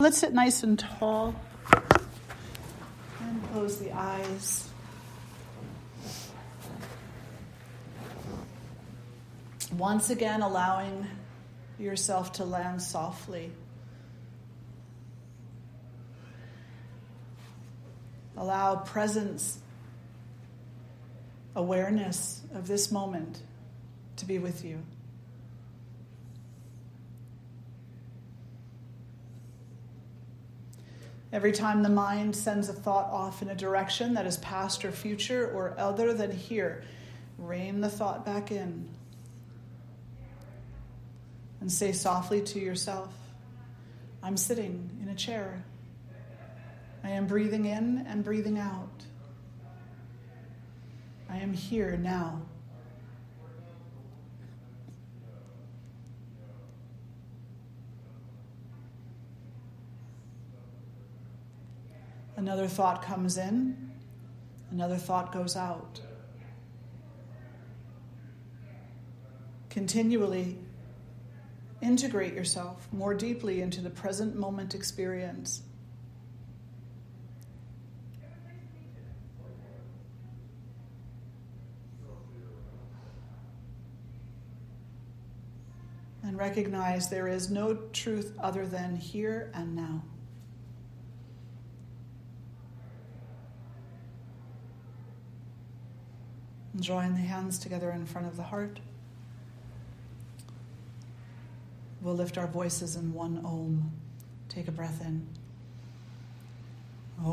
Let's sit nice and tall and close the eyes. Once again, allowing yourself to land softly. Allow presence, awareness of this moment to be with you. Every time the mind sends a thought off in a direction that is past or future or other than here, rein the thought back in and say softly to yourself, I'm sitting in a chair. I am breathing in and breathing out. I am here now. Another thought comes in, another thought goes out. Continually integrate yourself more deeply into the present moment experience. And recognize there is no truth other than here and now. Drawing the hands together in front of the heart. We'll lift our voices in one Om. Take a breath in. Om.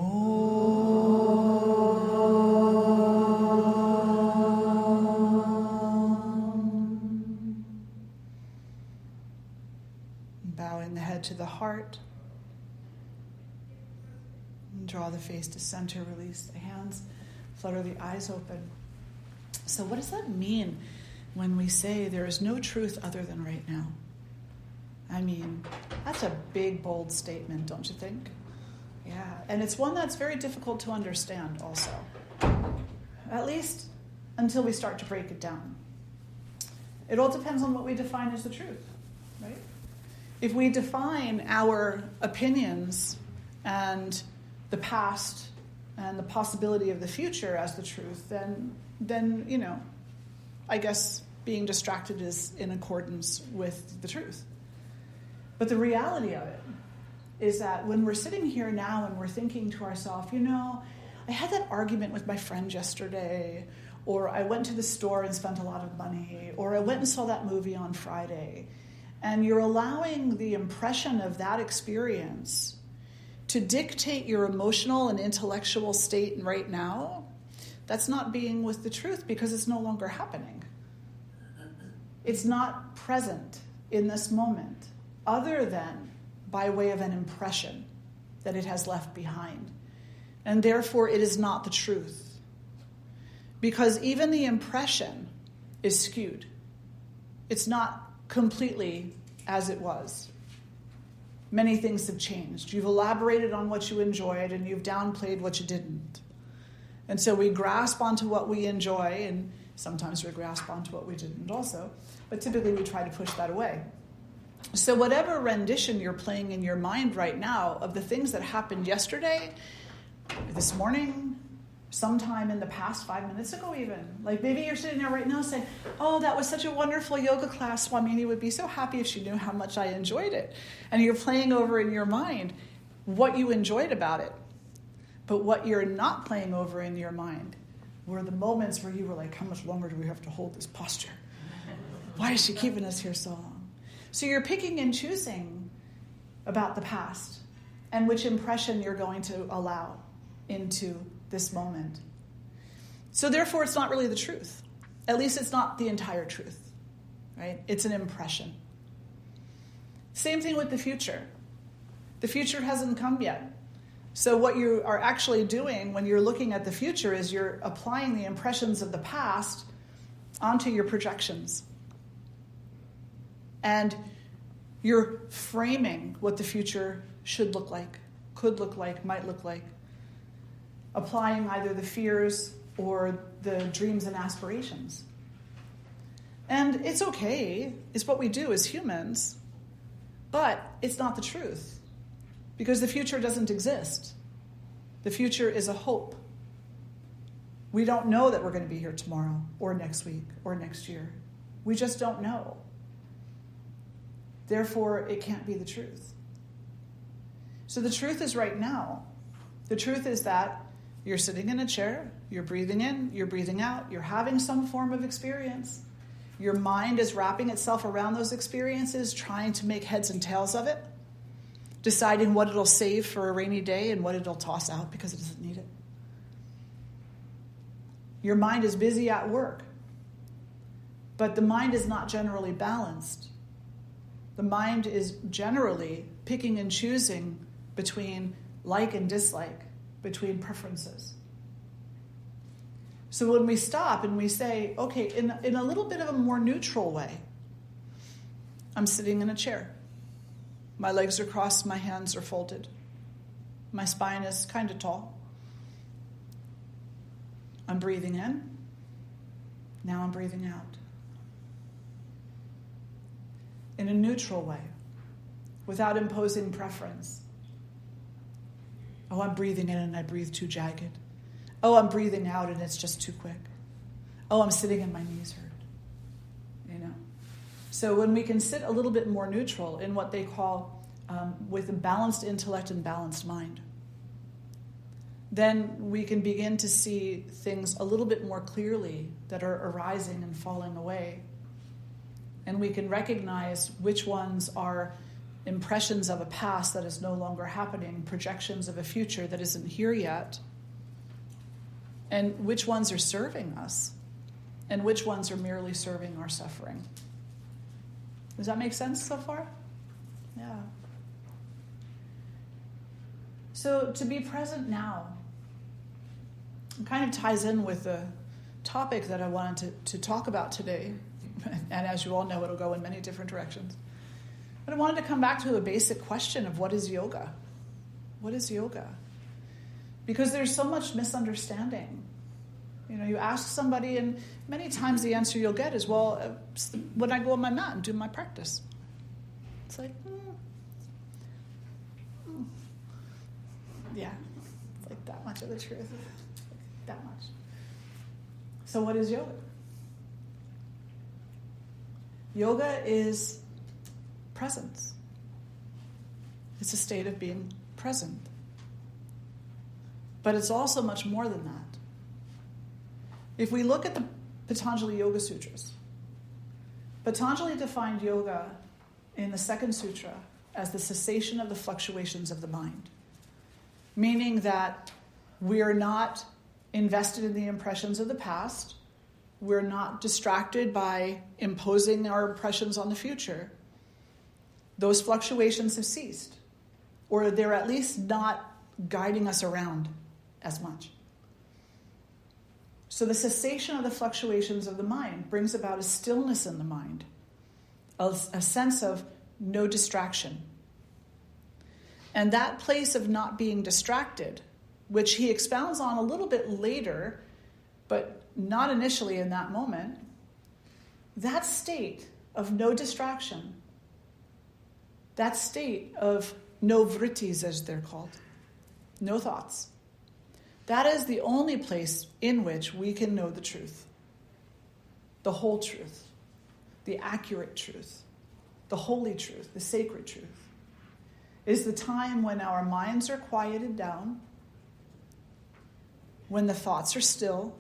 Bowing the head to the heart. And draw the face to center. Release the hands. Flutter the eyes open. So what does that mean when we say there is no truth other than right now? I mean, that's a big, bold statement, don't you think? Yeah, and it's one that's very difficult to understand also, at least until we start to break it down. It all depends on what we define as the truth, right? If we define our opinions and the past and the possibility of the future as the truth, then I guess being distracted is in accordance with the truth. But the reality of it is that when we're sitting here now and we're thinking to ourselves, I had that argument with my friend yesterday, or I went to the store and spent a lot of money, or I went and saw that movie on Friday, and you're allowing the impression of that experience to dictate your emotional and intellectual state right now, that's not being with the truth because it's no longer happening. It's not present in this moment, other than by way of an impression that it has left behind. And therefore, it is not the truth. Because even the impression is skewed. It's not completely as it was. Many things have changed. You've elaborated on what you enjoyed and you've downplayed what you didn't. And so we grasp onto what we enjoy, and sometimes we grasp onto what we didn't also, but typically we try to push that away. So whatever rendition you're playing in your mind right now of the things that happened yesterday, this morning, sometime in the past 5 minutes ago even, like maybe you're sitting there right now saying, oh, that was such a wonderful yoga class, Swamini would be so happy if she knew how much I enjoyed it. And you're playing over in your mind what you enjoyed about it. But what you're not playing over in your mind were the moments where you were like, how much longer do we have to hold this posture? Why is she keeping us here so long? So you're picking and choosing about the past and which impression you're going to allow into this moment. So therefore, it's not really the truth. At least it's not the entire truth, right? It's an impression. Same thing with the future. The future hasn't come yet. So what you are actually doing when you're looking at the future is you're applying the impressions of the past onto your projections. And you're framing what the future should look like, could look like, might look like, applying either the fears or the dreams and aspirations. And it's okay, it's what we do as humans, but it's not the truth. Because the future doesn't exist. The future is a hope. We don't know that we're going to be here tomorrow or next week or next year. We just don't know. Therefore, it can't be the truth. So the truth is right now. The truth is that you're sitting in a chair, you're breathing in, you're breathing out, you're having some form of experience. Your mind is wrapping itself around those experiences, trying to make heads and tails of it, deciding what it'll save for a rainy day and what it'll toss out because it doesn't need it. Your mind is busy at work, but the mind is not generally balanced. The mind is generally picking and choosing between like and dislike, between preferences. So when we stop and we say, okay, in a little bit of a more neutral way, I'm sitting in a chair. My legs are crossed, my hands are folded. My spine is kind of tall. I'm breathing in. Now I'm breathing out. In a neutral way, without imposing preference. Oh, I'm breathing in and I breathe too jagged. Oh, I'm breathing out and it's just too quick. Oh, I'm sitting and my knees hurt. So when we can sit a little bit more neutral in what they call with a balanced intellect and balanced mind, then we can begin to see things a little bit more clearly that are arising and falling away. And we can recognize which ones are impressions of a past that is no longer happening, projections of a future that isn't here yet, and which ones are serving us, and which ones are merely serving our suffering. Does that make sense so far? Yeah. So to be present now kind of ties in with the topic that I wanted to talk about today. And as you all know, it'll go in many different directions. But I wanted to come back to a basic question of what is yoga? What is yoga? Because there's so much misunderstanding. You ask somebody, and many times the answer you'll get is, well, when I go on my mat and do my practice. It's like, yeah, it's like that much of the truth. That much. So what is yoga? Yoga is presence. It's a state of being present. But it's also much more than that. If we look at the Patanjali Yoga Sutras, Patanjali defined yoga in the second sutra as the cessation of the fluctuations of the mind, meaning that we're not invested in the impressions of the past, we're not distracted by imposing our impressions on the future. Those fluctuations have ceased, or they're at least not guiding us around as much. So the cessation of the fluctuations of the mind brings about a stillness in the mind, a sense of no distraction. And that place of not being distracted, which he expounds on a little bit later, but not initially in that moment, that state of no distraction, that state of no vrittis, as they're called, no thoughts, that is the only place in which we can know the truth, the whole truth, the accurate truth, the holy truth, the sacred truth. It is the time when our minds are quieted down, when the thoughts are still,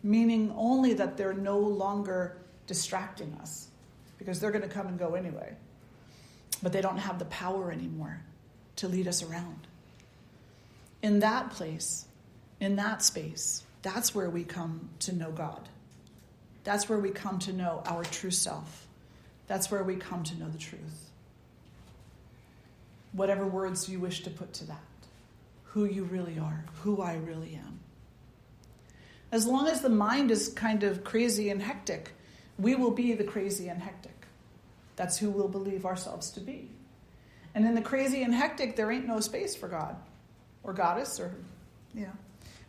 meaning only that they're no longer distracting us, because they're going to come and go anyway, but they don't have the power anymore to lead us around. In that place, in that space, that's where we come to know God. That's where we come to know our true self. That's where we come to know the truth. Whatever words you wish to put to that, who you really are, who I really am. As long as the mind is kind of crazy and hectic, we will be the crazy and hectic. That's who we'll believe ourselves to be. And in the crazy and hectic, there ain't no space for God or goddess or,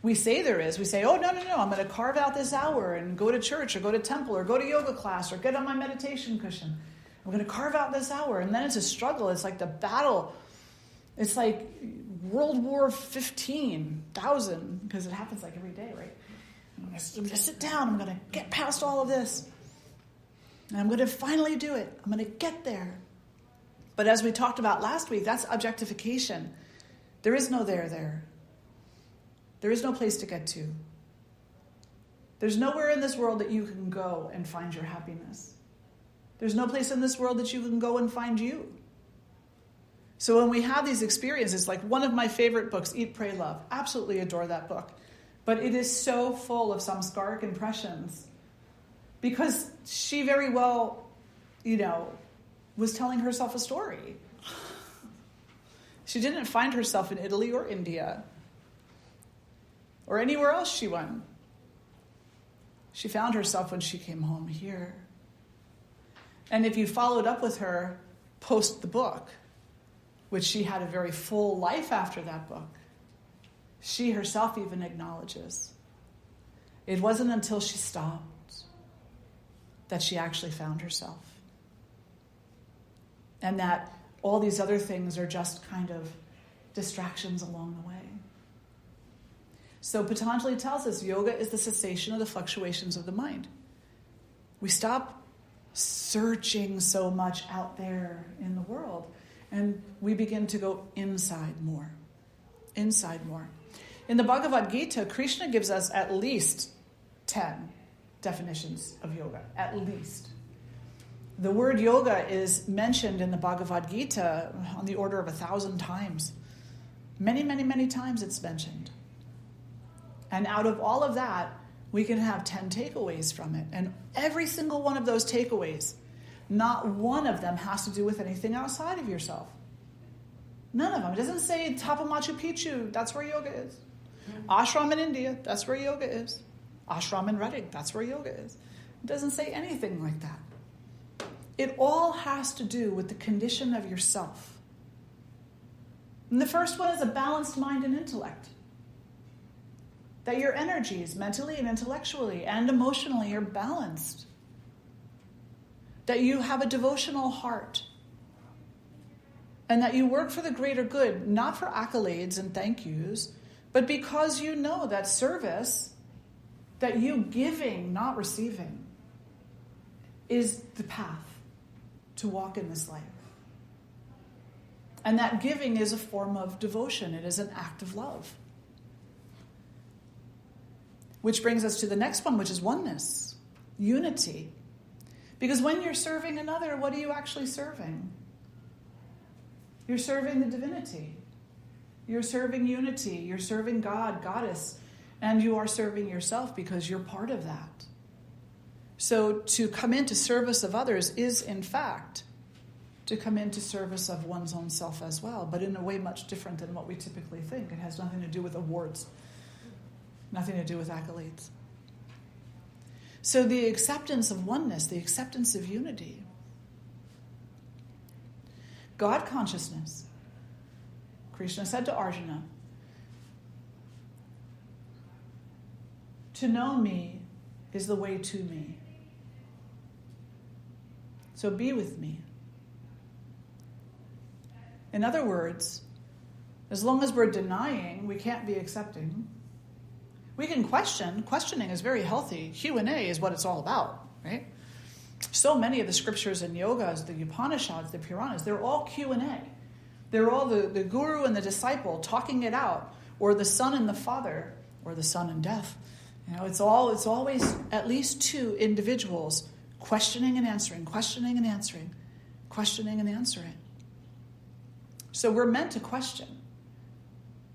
We say there is. We say, oh, no, I'm going to carve out this hour and go to church or go to temple or go to yoga class or get on my meditation cushion. I'm going to carve out this hour. And then it's a struggle. It's like the battle It's like World War 15,000, because it happens like every day, right? I'm going to sit down. I'm going to get past all of this. And I'm going to finally do it. I'm going to get there. But as we talked about last week, that's objectification. There is no there. There is no place to get to. There's nowhere in this world that you can go and find your happiness. There's no place in this world that you can go and find you. So when we have these experiences, like one of my favorite books, Eat, Pray, Love, absolutely adore that book. But it is so full of samskaric impressions because she very well, was telling herself a story. She didn't find herself in Italy or India or anywhere else she went. She found herself when she came home here. And if you followed up with her post the book, which she had a very full life after that book, she herself even acknowledges it wasn't until she stopped that she actually found herself. And that all these other things are just kind of distractions along the way. So Patanjali tells us yoga is the cessation of the fluctuations of the mind. We stop searching so much out there in the world, and we begin to go inside more. Inside more. In the Bhagavad Gita, Krishna gives us at least 10 definitions of yoga. At least. The word yoga is mentioned in the Bhagavad Gita on the order of 1,000 times. Many, many, many times it's mentioned. And out of all of that, we can have 10 takeaways from it. And every single one of those takeaways, not one of them has to do with anything outside of yourself. None of them. It doesn't say top of Machu Picchu, that's where yoga is. Ashram in India, that's where yoga is. Ashram in Reading, that's where yoga is. It doesn't say anything like that. It all has to do with the condition of yourself. And the first one is a balanced mind and intellect. That your energies, mentally and intellectually and emotionally, are balanced. That you have a devotional heart. And that you work for the greater good, not for accolades and thank yous, but because you know that service, that you giving, not receiving, is the path to walk in this life. And that giving is a form of devotion. It is an act of love. Which brings us to the next one, which is oneness, unity. Because when you're serving another, what are you actually serving? You're serving the divinity. You're serving unity. You're serving God, Goddess. And you are serving yourself because you're part of that. So to come into service of others is, in fact, to come into service of one's own self as well, but in a way much different than what we typically think. It has nothing to do with awards, nothing to do with accolades. So the acceptance of oneness, the acceptance of unity, God consciousness. Krishna said to Arjuna, to know me is the way to me. So be with me. In other words, as long as we're denying, we can't be accepting. We can question. Questioning is very healthy. Q&A is what it's all about, right? So many of the scriptures and yogas, the Upanishads, the Puranas, they're all Q&A. They're all the guru and the disciple talking it out, or the son and the father, or the son and death. It's always at least two individuals questioning and answering, questioning and answering, questioning and answering. So we're meant to question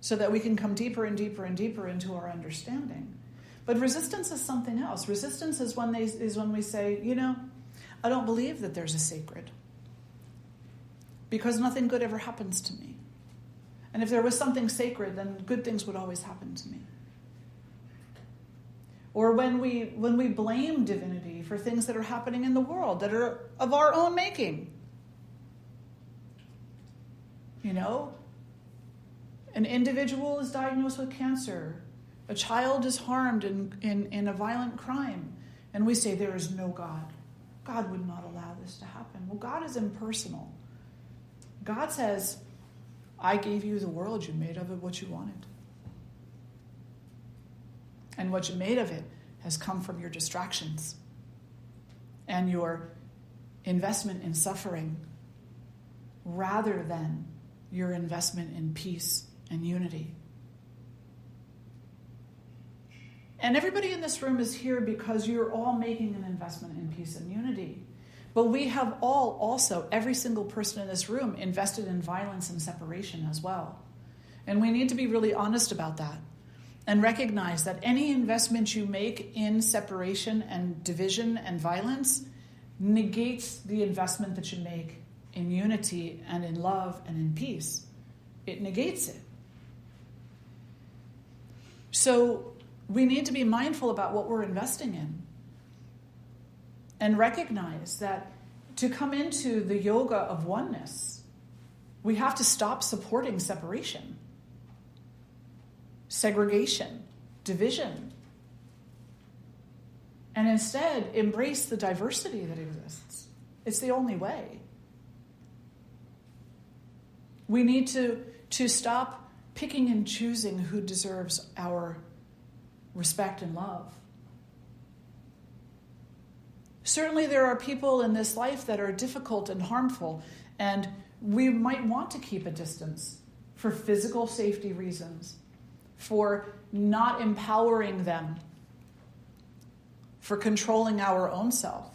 so that we can come deeper and deeper and deeper into our understanding. But resistance is something else. Resistance is when we say, I don't believe that there's a sacred because nothing good ever happens to me. And if there was something sacred, then good things would always happen to me. Or when we blame divinity for things that are happening in the world that are of our own making. An individual is diagnosed with cancer. A child is harmed in a violent crime. And we say there is no God. God would not allow this to happen. Well, God is impersonal. God says, I gave you the world. You made of it what you wanted. And what you made of it has come from your distractions and your investment in suffering rather than your investment in peace and unity. And everybody in this room is here because you're all making an investment in peace and unity. But we have all also, every single person in this room, invested in violence and separation as well. And we need to be really honest about that and recognize that any investment you make in separation and division and violence negates the investment that you make in unity and in love and in peace. It negates it. So we need to be mindful about what we're investing in and recognize that to come into the yoga of oneness, we have to stop supporting separation, segregation, division, and instead embrace the diversity that exists. It's the only way. We need to stop picking and choosing who deserves our respect and love. Certainly there are people in this life that are difficult and harmful, and we might want to keep a distance for physical safety reasons, for not empowering them, for controlling our own self.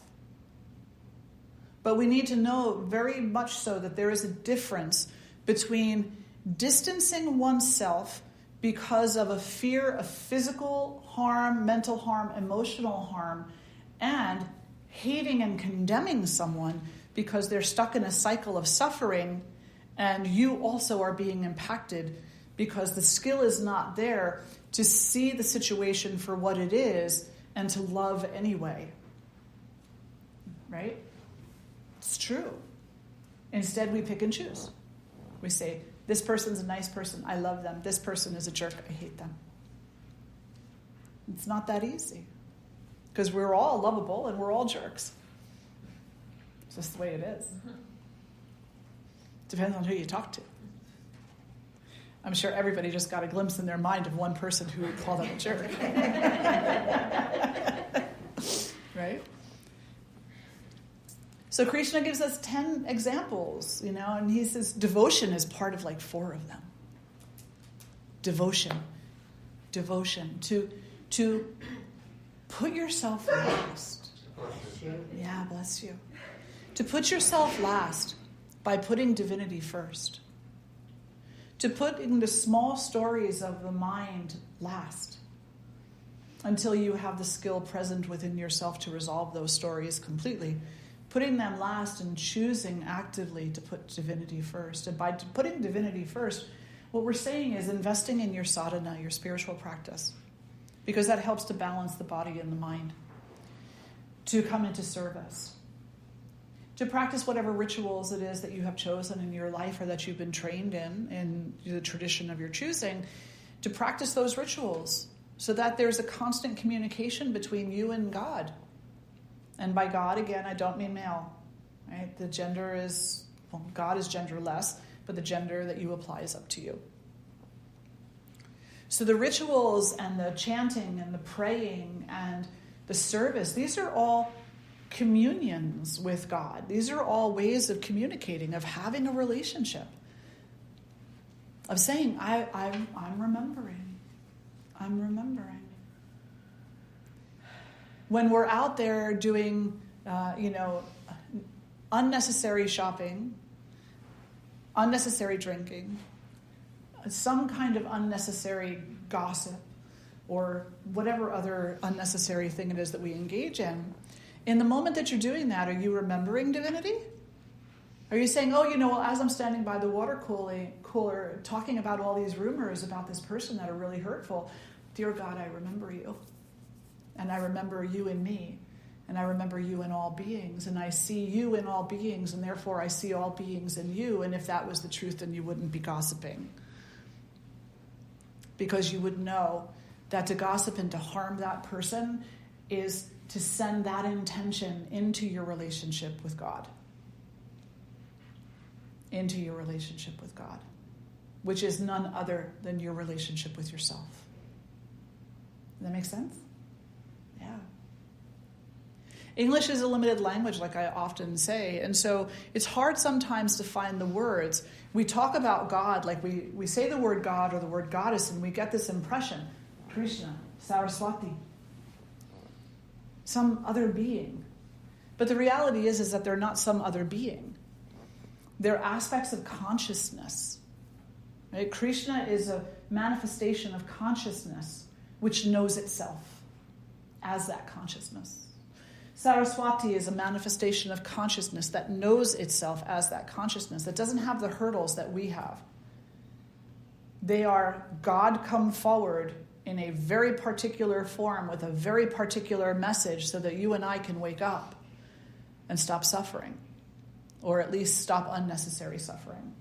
But we need to know very much so that there is a difference between distancing oneself because of a fear of physical harm, mental harm, emotional harm, and hating and condemning someone because they're stuck in a cycle of suffering and you also are being impacted because the skill is not there to see the situation for what it is and to love anyway. Right? It's true. Instead, we pick and choose. We say, this person's a nice person, I love them. This person is a jerk, I hate them. It's not that easy. Because we're all lovable and we're all jerks. It's just the way it is. Depends on who you talk to. I'm sure everybody just got a glimpse in their mind of one person who would call them a jerk. Right? So Krishna gives us 10 examples, and he says devotion is part of like 4 of them. Devotion. To put yourself last. Yeah, bless you. To put yourself last by putting divinity first. To put in the small stories of the mind last until you have the skill present within yourself to resolve those stories completely. Putting them last and choosing actively to put divinity first. And by putting divinity first, what we're saying is investing in your sadhana, your spiritual practice, because that helps to balance the body and the mind, to come into service, to practice whatever rituals it is that you have chosen in your life or that you've been trained in the tradition of your choosing, to practice those rituals so that there's a constant communication between you and God. And by God, again, I don't mean male. Right? The gender is, God is genderless, but the gender that you apply is up to you. So the rituals and the chanting and the praying and the service, these are all communions with God. These are all ways of communicating, of having a relationship, of saying, I'm remembering. I'm remembering. When we're out there doing, unnecessary shopping, unnecessary drinking, some kind of unnecessary gossip, or whatever other unnecessary thing it is that we engage in the moment that you're doing that, are you remembering divinity? Are you saying, as I'm standing by the water cooler talking about all these rumors about this person that are really hurtful, dear God, I remember you. And I remember you in me. And I remember you in all beings. And I see you in all beings. And therefore I see all beings in you. And if that was the truth, then you wouldn't be gossiping. Because you would know that to gossip and to harm that person is to send that intention into your relationship with God. Into your relationship with God. which is none other than your relationship with yourself. Does that make sense? Yeah. English is a limited language, like I often say, and so it's hard sometimes to find the words. We talk about God, like we say the word God or the word goddess, and we get this impression, Krishna, Saraswati, some other being. But the reality is that they're not some other being. They're aspects of consciousness. Right? Krishna is a manifestation of consciousness which knows itself as that consciousness. Saraswati is a manifestation of consciousness that knows itself as that consciousness, that doesn't have the hurdles that we have. They are God come forward in a very particular form with a very particular message so that you and I can wake up and stop suffering, or at least stop unnecessary suffering.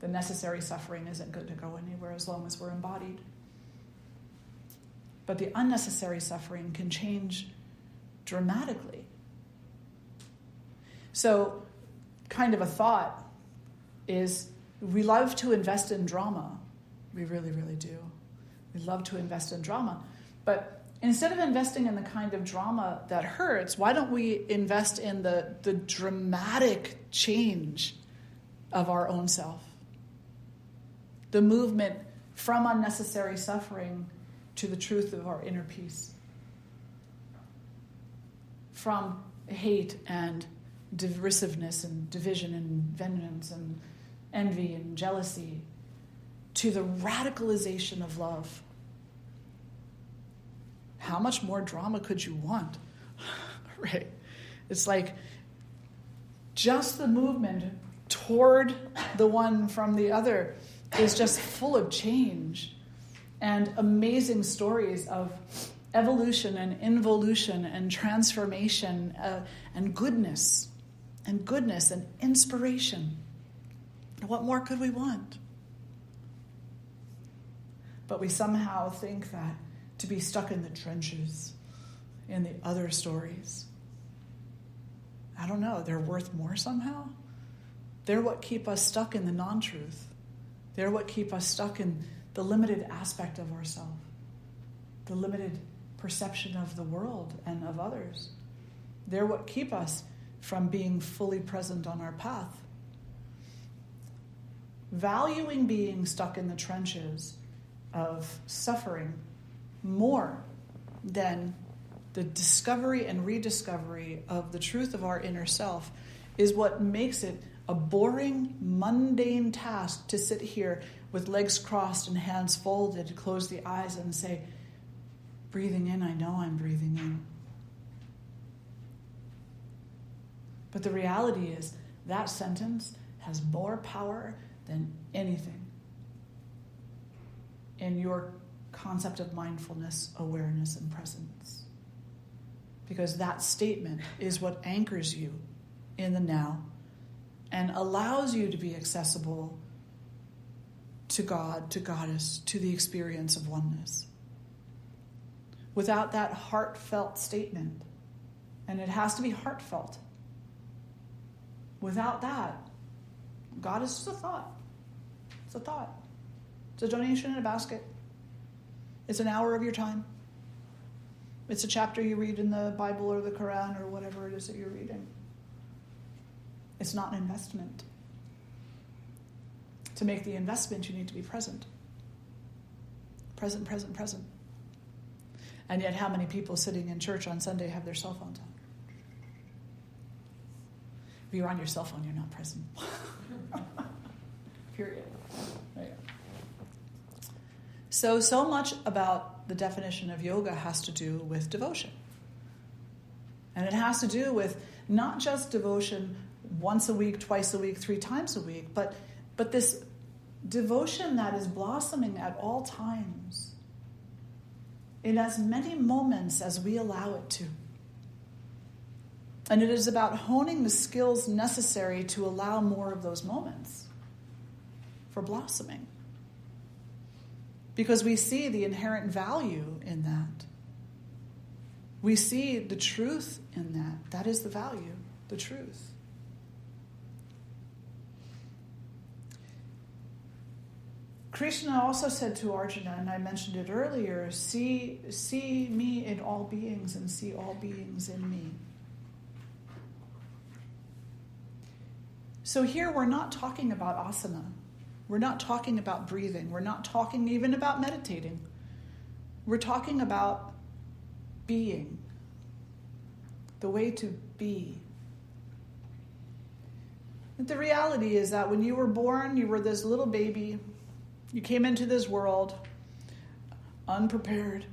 The necessary suffering isn't good to go anywhere as long as we're embodied. But the unnecessary suffering can change dramatically. So, kind of a thought is we love to invest in drama. We really, really do. We love to invest in drama. But instead of investing in the kind of drama that hurts, why don't we invest in the dramatic change of our own self? The movement from unnecessary suffering to the truth of our inner peace. From hate and derisiveness and division and vengeance and envy and jealousy to the radicalization of love. How much more drama could you want? Right? It's like just the movement toward the one from the other is just full of change and amazing stories of evolution and involution and transformation and goodness and inspiration. What more could we want? But we somehow think that to be stuck in the trenches, in the other stories, I don't know, they're worth more somehow? They're what keep us stuck in the non-truth. They're what keep us stuck in the limited aspect of ourselves, the limited perception of the world and of others. They're what keep us from being fully present on our path. Valuing being stuck in the trenches of suffering more than the discovery and rediscovery of the truth of our inner self is what makes it a boring, mundane task to sit here with legs crossed and hands folded, close the eyes and say, breathing in, I know I'm breathing in. But the reality is that sentence has more power than anything in your concept of mindfulness, awareness, and presence. Because that statement is what anchors you in the now and allows you to be accessible to God, to Goddess, to the experience of oneness. Without that heartfelt statement, and it has to be heartfelt, without that, God is just a thought. It's a thought. It's a donation in a basket. It's an hour of your time. It's a chapter you read in the Bible or the Quran or whatever it is that you're reading. It's not an investment. To make the investment, you need to be present. Present, present, present. And yet how many people sitting in church on Sunday have their cell phones on? If you're on your cell phone, you're not present. Period. Right. So much about the definition of yoga has to do with devotion. And it has to do with not just devotion once a week, twice a week, 3 times a week, but this devotion that is blossoming at all times, in as many moments as we allow it to. And it is about honing the skills necessary to allow more of those moments for blossoming. Because we see the inherent value in that. We see the truth in that. That is the value, the truth. Krishna also said to Arjuna, and I mentioned it earlier, see me in all beings and see all beings in me. So here we're not talking about asana. We're not talking about breathing. We're not talking even about meditating. We're talking about being. The way to be. And the reality is that when you were born, you were this little baby. You came into this world unprepared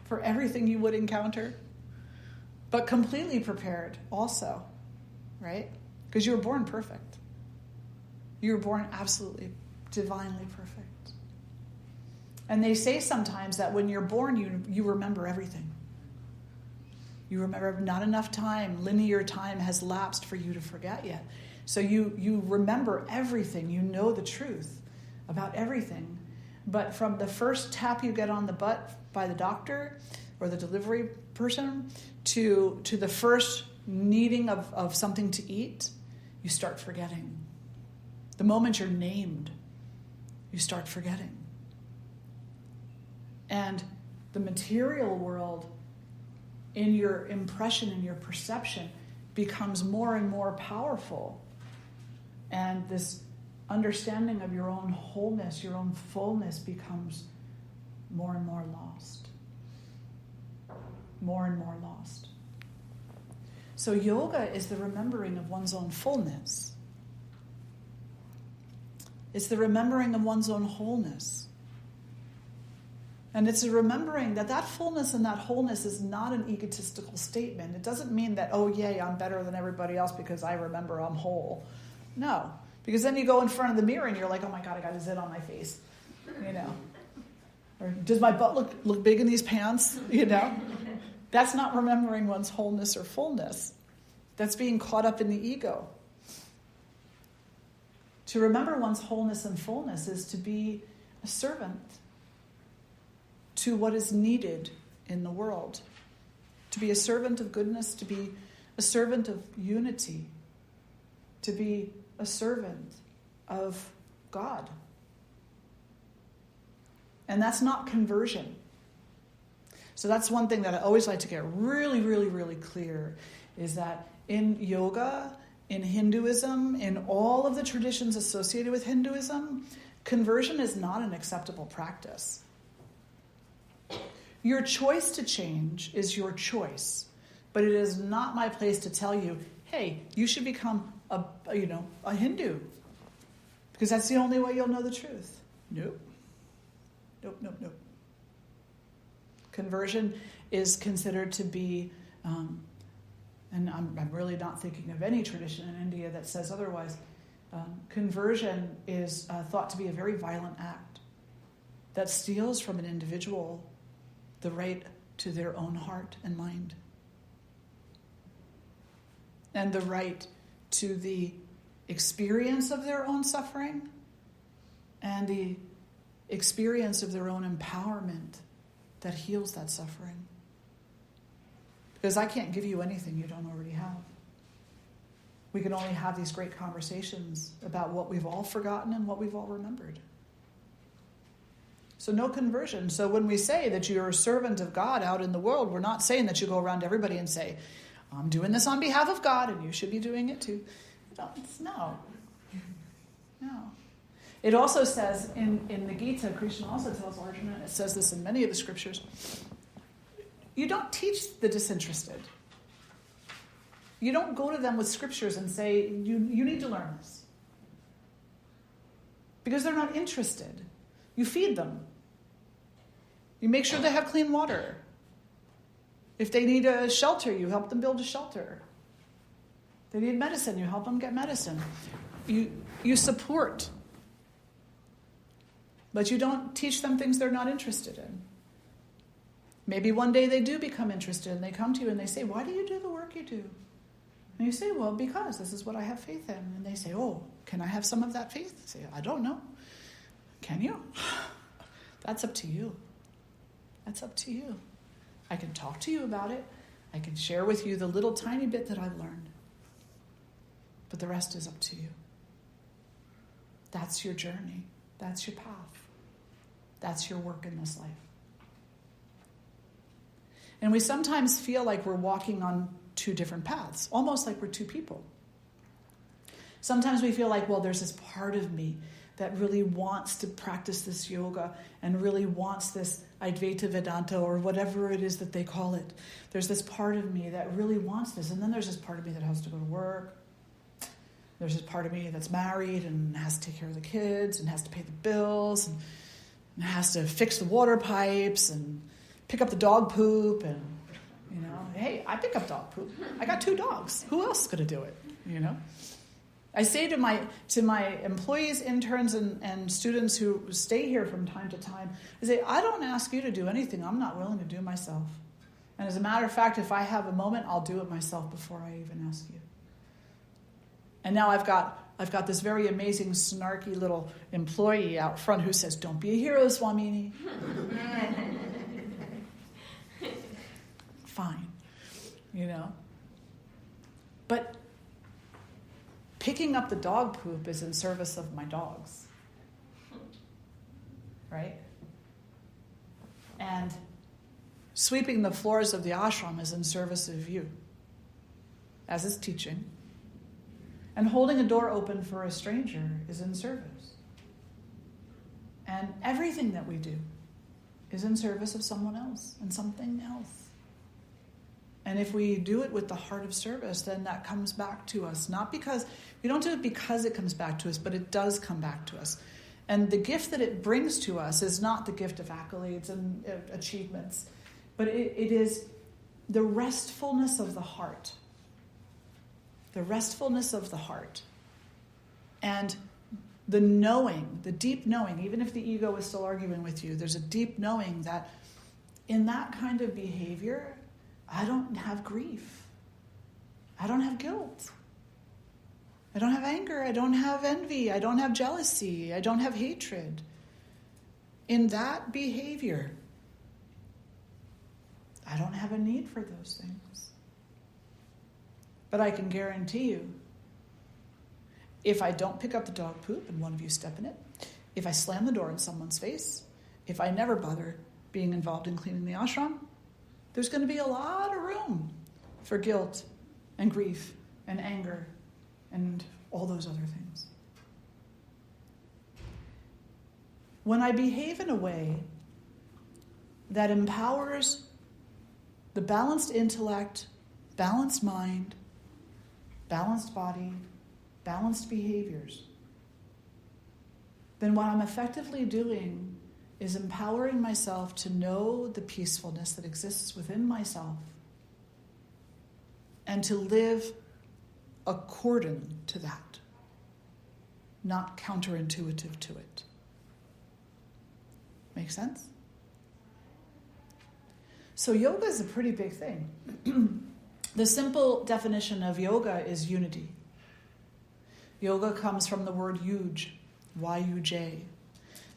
for everything you would encounter, but completely prepared also, right? Because you were born perfect. You were born absolutely, divinely perfect. And they say sometimes that when you're born, you remember everything. You remember not enough time, linear time has lapsed for you to forget yet. So you remember everything. You know the truth about everything. But from the first tap you get on the butt by the doctor or the delivery person to the first needing of something to eat, you start forgetting. The moment you're named, you start forgetting. And the material world, in your impression and your perception, becomes more and more powerful. And this understanding of your own wholeness, your own fullness becomes more and more lost. More and more lost. So yoga is the remembering of one's own fullness. It's the remembering of one's own wholeness. And it's a remembering that fullness and that wholeness is not an egotistical statement. It doesn't mean that, oh, yay, I'm better than everybody else because I remember I'm whole. No. Because then you go in front of the mirror and you're like, oh my God, I got a zit on my face. You know. Or does my butt look big in these pants? You know. That's not remembering one's wholeness or fullness. That's being caught up in the ego. To remember one's wholeness and fullness is to be a servant to what is needed in the world. To be a servant of goodness, to be a servant of unity, to be a servant of God. And that's not conversion. So that's one thing that I always like to get really, really, really clear, is that in yoga, in Hinduism, in all of the traditions associated with Hinduism, conversion is not an acceptable practice. Your choice to change is your choice, but it is not my place to tell you, hey, you should become a Hindu, because that's the only way you'll know the truth. Nope. Nope. Conversion is considered to be, and I'm really not thinking of any tradition in India that says otherwise, conversion is thought to be a very violent act that steals from an individual the right to their own heart and mind, and the right to the experience of their own suffering and the experience of their own empowerment that heals that suffering. Because I can't give you anything you don't already have. We can only have these great conversations about what we've all forgotten and what we've all remembered. So no conversion. So when we say that you're a servant of God out in the world, we're not saying that you go around to everybody and say, I'm doing this on behalf of God and you should be doing it too. No. It also says in the Gita, Krishna also tells Arjuna, and it says this in many of the scriptures, you don't teach the disinterested. You don't go to them with scriptures and say, you need to learn this. Because they're not interested. You feed them. You make sure they have clean water. If they need a shelter, you help them build a shelter. If they need medicine, you help them get medicine. You support. But you don't teach them things they're not interested in. Maybe one day they do become interested and they come to you and they say, why do you do the work you do? And you say, well, because this is what I have faith in. And they say, oh, can I have some of that faith? I say, I don't know. Can you? That's up to you. That's up to you. I can talk to you about it. I can share with you the little tiny bit that I've learned. But the rest is up to you. That's your journey. That's your path. That's your work in this life. And we sometimes feel like we're walking on two different paths, almost like we're two people. Sometimes we feel like, well, there's this part of me that really wants to practice this yoga and really wants this Advaita Vedanta or whatever it is that they call it. There's this part of me that really wants this. And then there's this part of me that has to go to work. There's this part of me that's married and has to take care of the kids and has to pay the bills and has to fix the water pipes and pick up the dog poop and, hey, I pick up dog poop. I got 2 dogs. Who else is going to do it, I say to my employees, interns, and students who stay here from time to time, I say, I don't ask you to do anything I'm not willing to do myself. And as a matter of fact, if I have a moment, I'll do it myself before I even ask you. And now I've got this very amazing, snarky little employee out front who says, don't be a hero, Swamini. Fine, But picking up the dog poop is in service of my dogs, right? And sweeping the floors of the ashram is in service of you, as is teaching. And holding a door open for a stranger is in service. And everything that we do is in service of someone else and something else. And if we do it with the heart of service, then that comes back to us. Not because, we don't do it because it comes back to us, but it does come back to us. And the gift that it brings to us is not the gift of accolades and achievements, but it is the restfulness of the heart. The restfulness of the heart. And the knowing, the deep knowing, even if the ego is still arguing with you, there's a deep knowing that in that kind of behavior, I don't have grief. I don't have guilt. I don't have anger. I don't have envy. I don't have jealousy. I don't have hatred. In that behavior, I don't have a need for those things. But I can guarantee you, if I don't pick up the dog poop and one of you step in it, if I slam the door in someone's face, if I never bother being involved in cleaning the ashram, there's going to be a lot of room for guilt and grief and anger and all those other things. When I behave in a way that empowers the balanced intellect, balanced mind, balanced body, balanced behaviors, then what I'm effectively doing is empowering myself to know the peacefulness that exists within myself and to live according to that, not counterintuitive to it. Make sense? So yoga is a pretty big thing. The simple definition of yoga is unity. Yoga comes from the word yuj, Y-U-J.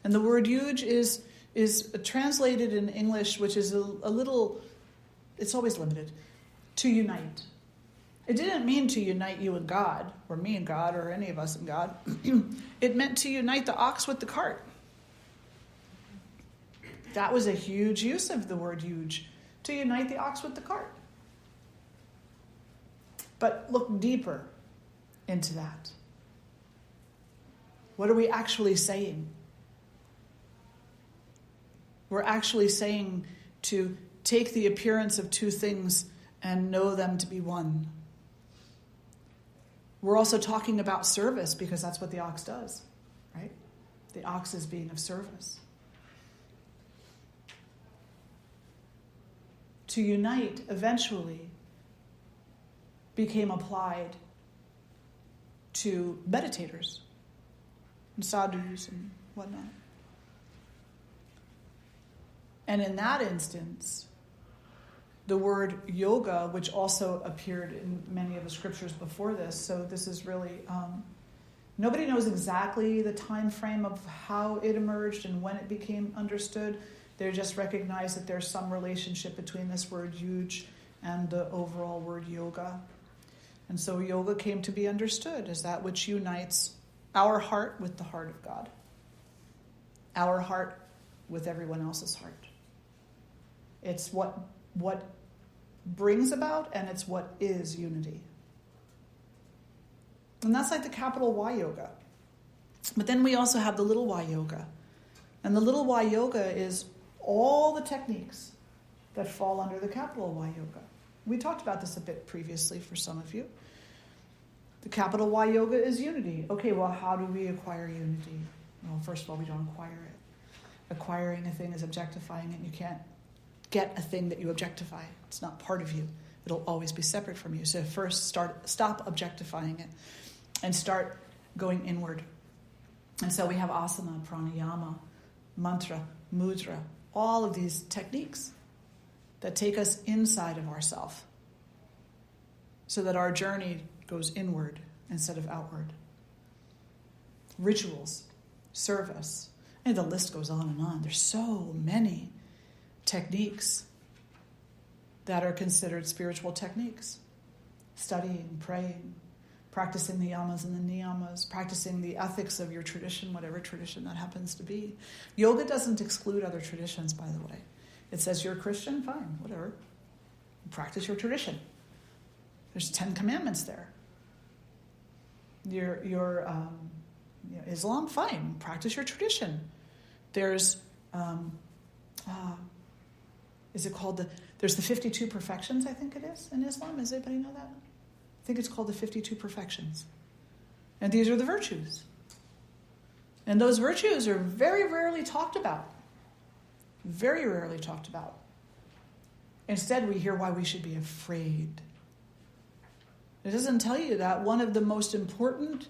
And the word yuj is translated in English, which is a little, it's always limited, to unite. It didn't mean to unite you and God, or me and God, or any of us and God. It meant to unite the ox with the cart. That was a huge use of the word yuj, to unite the ox with the cart. But look deeper into that. What are we actually saying? We're actually saying to take the appearance of two things and know them to be one. We're also talking about service because that's what the ox does, right? The ox is being of service. To unite eventually became applied to meditators and sadhus and whatnot. And in that instance, the word yoga, which also appeared in many of the scriptures before this, so this is really, nobody knows exactly the time frame of how it emerged and when it became understood. They just recognize that there's some relationship between this word yuj and the overall word yoga. And so yoga came to be understood as that which unites our heart with the heart of God. Our heart with everyone else's heart. It's what brings about, and it's what is unity. And that's like the capital Y yoga. But then we also have the little y yoga. And the little y yoga is all the techniques that fall under the capital Y yoga. We talked about this a bit previously for some of you. The capital Y yoga is unity. Okay, well, how do we acquire unity? Well, first of all, we don't acquire it. Acquiring a thing is objectifying it. You can't get a thing that you objectify. It's not part of you. It'll always be separate from you. So first, stop objectifying it and start going inward. And so we have asana, pranayama, mantra, mudra, all of these techniques that take us inside of ourselves so that our journey goes inward instead of outward. Rituals, service, and the list goes on and on. There's so many techniques that are considered spiritual techniques. Studying, praying, practicing the yamas and the niyamas, practicing the ethics of your tradition, whatever tradition that happens to be. Yoga doesn't exclude other traditions, by the way. It says you're a Christian, fine, whatever. Practice your tradition. There's 10 commandments there. You're Islam, fine, practice your tradition. There's, there's the 52 perfections, I think it is, in Islam. Does anybody know that? I think it's called the 52 perfections. And these are the virtues. And those virtues are very rarely talked about. Very rarely talked about. Instead, we hear why we should be afraid. It doesn't tell you that one of the most important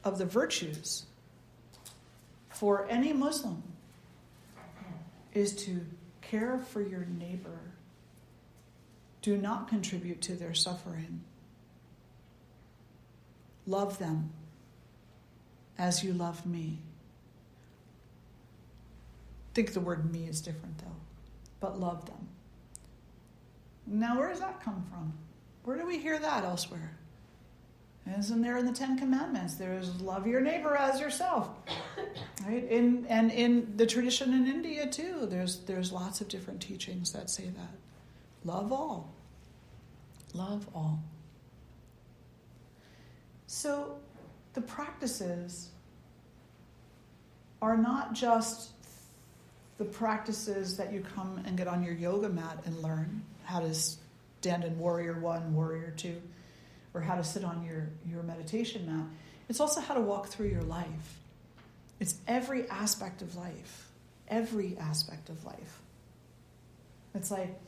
of the virtues for any Muslim is to care for your neighbor. Do not contribute to their suffering. Love them as you love me. I think the word me is different though, but love them. Now where does that come from? Where do we hear that elsewhere? Isn't there in the 10 Commandments? There's love your neighbor as yourself. Right? And in the tradition in India too, there's lots of different teachings that say that. Love all. Love all. So the practices are not just the practices that you come and get on your yoga mat and learn how to stand in warrior 1, warrior 2, or how to sit on your meditation mat. It's also how to walk through your life. It's every aspect of life. Every aspect of life. It's like,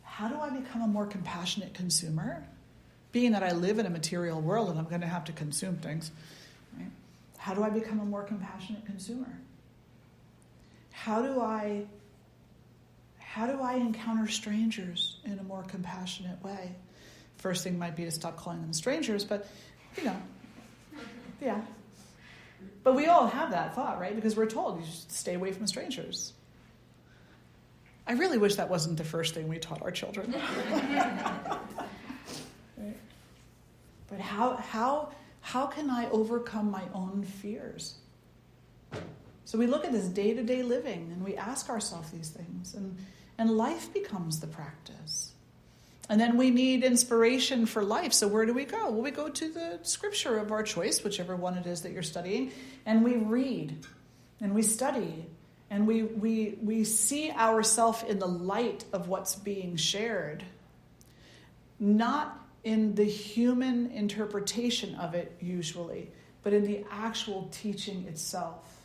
how do I become a more compassionate consumer? Being that I live in a material world and I'm going to have to consume things. Right? How do I become a more compassionate consumer? How do I encounter strangers in a more compassionate way? First thing might be to stop calling them strangers, but, yeah. But we all have that thought, right? Because we're told you should stay away from strangers. I really wish that wasn't the first thing we taught our children. Right? But how can I overcome my own fears? So we look at this day-to-day living and we ask ourselves these things, and life becomes the practice. And then we need inspiration for life. So where do we go? Well, we go to the scripture of our choice, whichever one it is that you're studying, and we read and we study and we see ourselves in the light of what's being shared, not in the human interpretation of it usually, but in the actual teaching itself.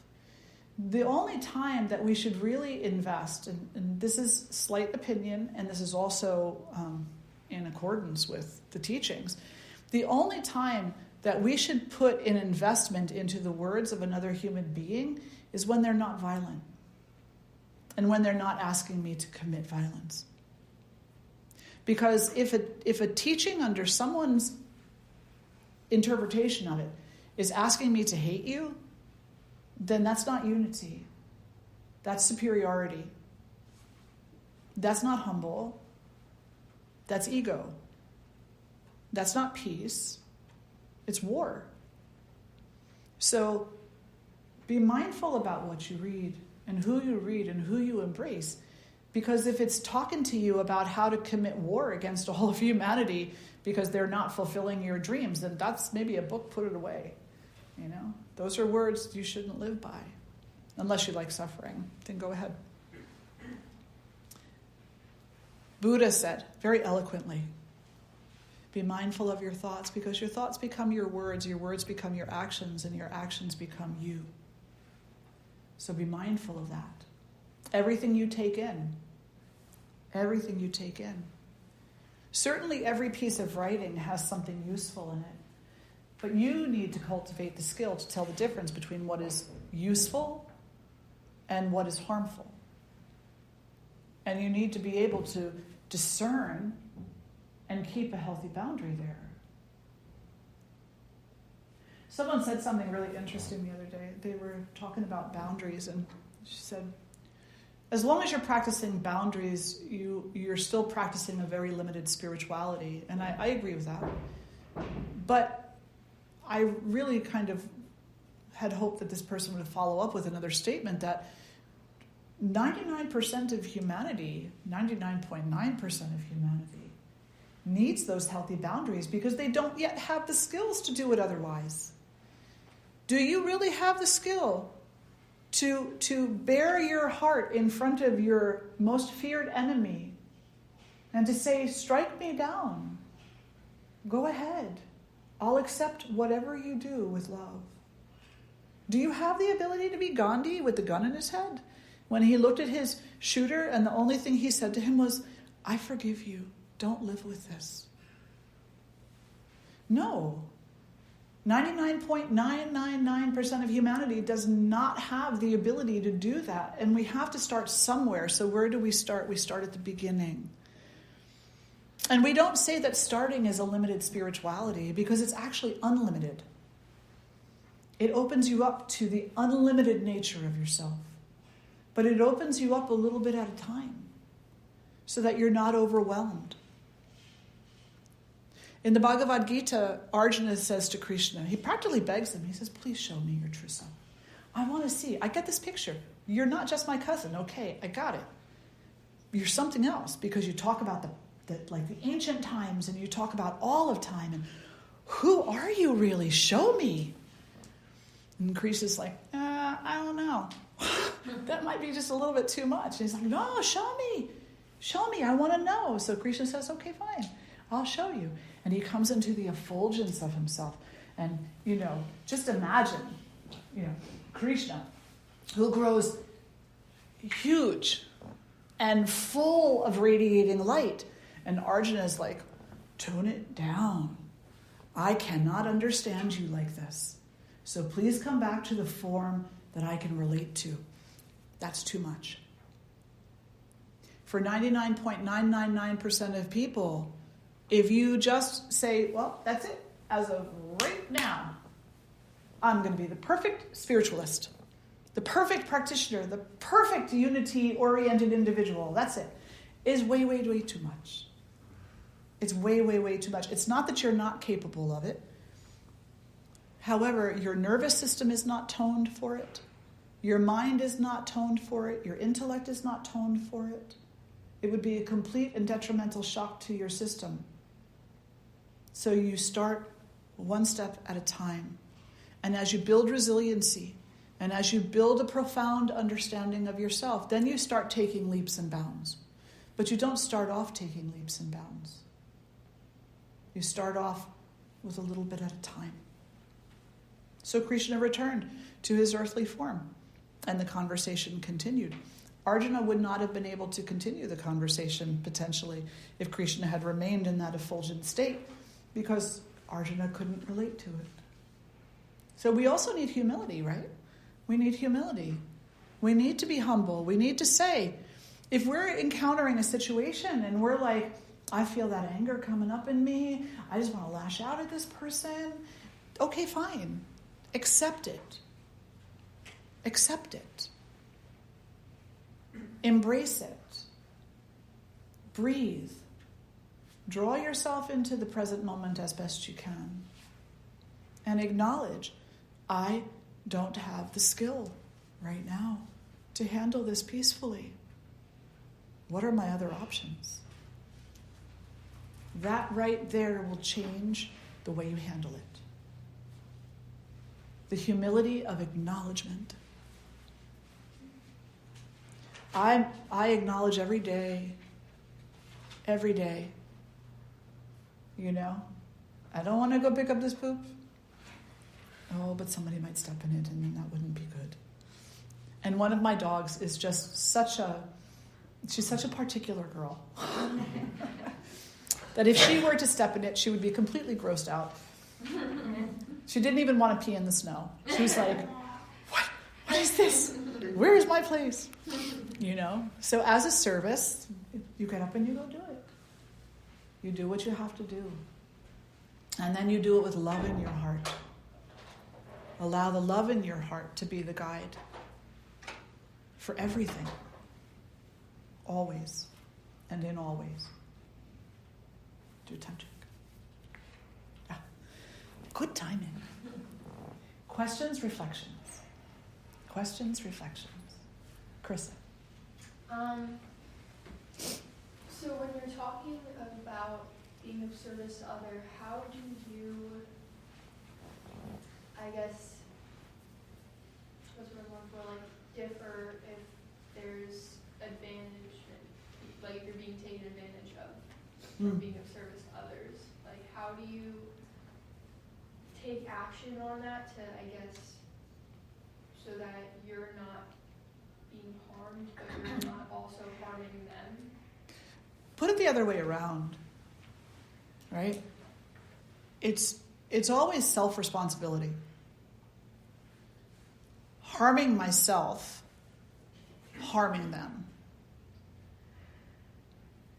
The only time that we should really invest, and this is slight opinion, and this is also in accordance with the teachings, the only time that we should put an investment into the words of another human being is when they're not violent and when they're not asking me to commit violence. Because if a teaching under someone's interpretation of it is asking me to hate you, then that's not unity. That's superiority. That's not humble. That's ego. That's not peace. It's war. So be mindful about what you read and who you embrace. Because if it's talking to you about how to commit war against all of humanity because they're not fulfilling your dreams, then that's maybe a book, put it away. You know, those are words you shouldn't live by. Unless you like suffering, then go ahead. Buddha said, very eloquently, be mindful of your thoughts, because your thoughts become your words become your actions, and your actions become you. So be mindful of that. Everything you take in. Certainly every piece of writing has something useful in it, but you need to cultivate the skill to tell the difference between what is useful and what is harmful. And you need to be able to discern and keep a healthy boundary there. Someone said something really interesting the other day. They were talking about boundaries, and she said, as long as you're practicing boundaries, you're still practicing a very limited spirituality. And I agree with that. But I really kind of had hoped that this person would follow up with another statement that 99% of humanity, 99.9% of humanity, needs those healthy boundaries because they don't yet have the skills to do it otherwise. Do you really have the skill to bare your heart in front of your most feared enemy and to say, strike me down. Go ahead. I'll accept whatever you do with love. Do you have the ability to be Gandhi with the gun in his head? When he looked at his shooter and the only thing he said to him was, I forgive you. Don't live with this. No. 99.999% of humanity does not have the ability to do that. And we have to start somewhere. So where do we start? We start at the beginning. And we don't say that starting is a limited spirituality because it's actually unlimited. It opens you up to the unlimited nature of yourself. But it opens you up a little bit at a time so that you're not overwhelmed. In the Bhagavad Gita, Arjuna says to Krishna, he practically begs him, he says, please show me your true self. I want to see. I get this picture. You're not just my cousin. Okay, I got it. You're something else because you talk about the ancient times and you talk about all of time. And who are you really? Show me. And Krishna's like, I don't know. That might be just a little bit too much. And he's like, no, show me. Show me. I want to know. So Krishna says, okay, fine. I'll show you. And he comes into the effulgence of himself. And, just imagine, Krishna, who grows huge and full of radiating light. And Arjuna is like, tone it down. I cannot understand you like this. So please come back to the form that I can relate to. That's too much. For 99.999% of people, if you just say, well, that's it, as of right now, I'm going to be the perfect spiritualist, the perfect practitioner, the perfect unity-oriented individual, that's it, is way, way, way too much. It's way, way, way too much. It's not that you're not capable of it. However, your nervous system is not toned for it. Your mind is not toned for it. Your intellect is not toned for it. It would be a complete and detrimental shock to your system. So you start one step at a time. And as you build resiliency, and as you build a profound understanding of yourself, then you start taking leaps and bounds. But you don't start off taking leaps and bounds. You start off with a little bit at a time. So Krishna returned to his earthly form, and the conversation continued. Arjuna would not have been able to continue the conversation, potentially, if Krishna had remained in that effulgent state, because Arjuna couldn't relate to it. So we also need humility, right? We need humility. We need to be humble. We need to say, if we're encountering a situation and we're like, I feel that anger coming up in me, I just want to lash out at this person, okay, fine. Accept it. Accept it. Embrace it. Breathe. Draw yourself into the present moment as best you can. And acknowledge I don't have the skill right now to handle this peacefully. What are my other options? That right there will change the way you handle it. The humility of acknowledgement. I acknowledge every day, you know, I don't want to go pick up this poop. Oh, but somebody might step in it and that wouldn't be good. And one of my dogs is just she's such a particular girl. That if she were to step in it, she would be completely grossed out. She didn't even want to pee in the snow. She was like, what is this? Where is my place? You know? So as a service, you get up and you go do it. You do what you have to do. And then you do it with love in your heart. Allow the love in your heart to be the guide for everything. Always and in all ways. Do time check. Yeah. Good timing. Questions, reflections. Questions, reflections. Krista. So when you're talking about being of service to others, how do you, I guess, what's the word for, like, differ if there's advantage, like if you're being taken advantage of for being of service to others? Like, how do you take action on that to, I guess, so that you're not being harmed, but you're not also harming them? Put it the other way around, right? It's always self-responsibility. Harming myself, harming them.